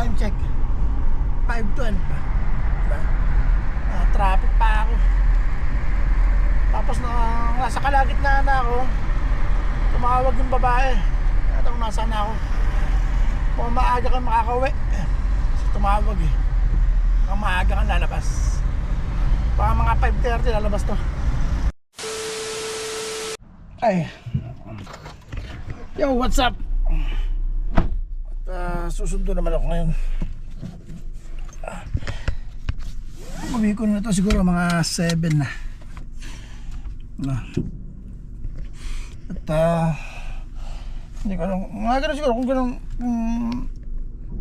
Time check 5:12. Diba? Traffic pa ako. Tapos nasa kalagitnaan na ako, tumawag yung babae. Kung nasaan na ako, kung maaga kang makakauwi, kasi tumawag eh. Kung maaga kang lalabas, baka mga 5:30 lalabas to. Ay, yo, what's up? At susundo naman ako ngayon. Uwi ko na to siguro mga 7 na. At hindi ko alam, mga ganun siguro kung ganun,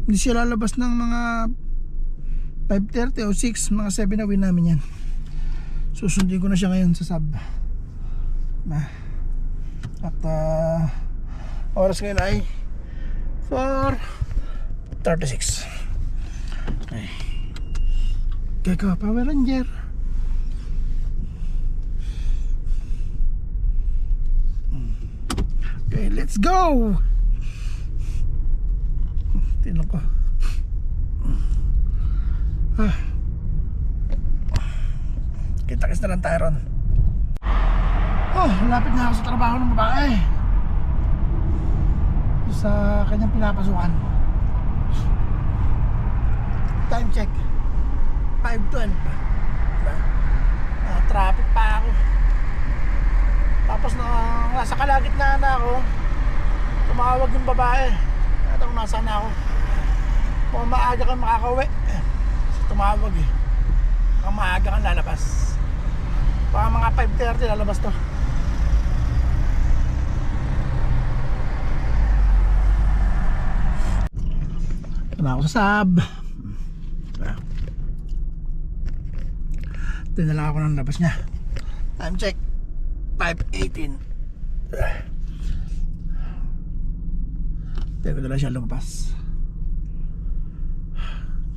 hindi siya lalabas ng mga 5:30 o 6, mga 7 na uwi namin yan. Susundin ko na siya ngayon sa sub. At oras ngayon ay 4:36. Okay. Kaya Power Ranger. Okay, let's go. Tinong ko. Kita-kits na lang tayo ron. Lapit na ako sa trabaho ng babae, sa kanyang pinapasukan. Time check 5:12. Traffic pa ako. Tapos nasa kalagitnaan na ako, tumawag yung babae. Kung nasaan na ako, kung maaga kang makakauwi, kasi tumawag eh. Kung maaga kang lalabas, baka mga 5:30 lalabas to. Ito na ako sa sub. Ito na lang ako ng labas niya. Time check 5:18. Teka na lang siya lumabas.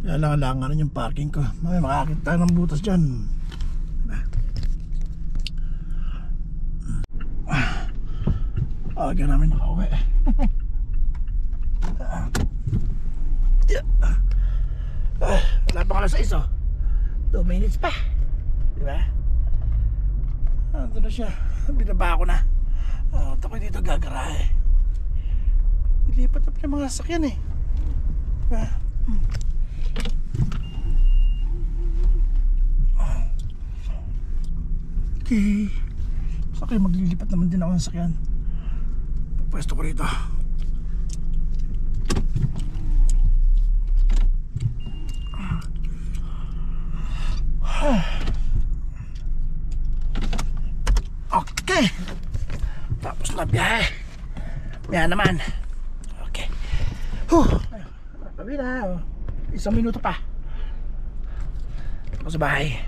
Kaya lang yung parking ko. May makakita tayo ng butas dyan. Aga namin nakauwi. Wala pa ka na sa iso. 2 minutes pa. Diba? Ito na siya. Binaba ko na. Ito ko dito gagarahe. Ilipat na pa yung mga sasakyan eh. Diba? Okay. Okay, maglilipat naman din ako ng sasakyan. Pwesto ko rito. Okay. Tapos na biyahe. Yan naman. Okay. Tabi na. 1 minuto pa. Ako sa bahay.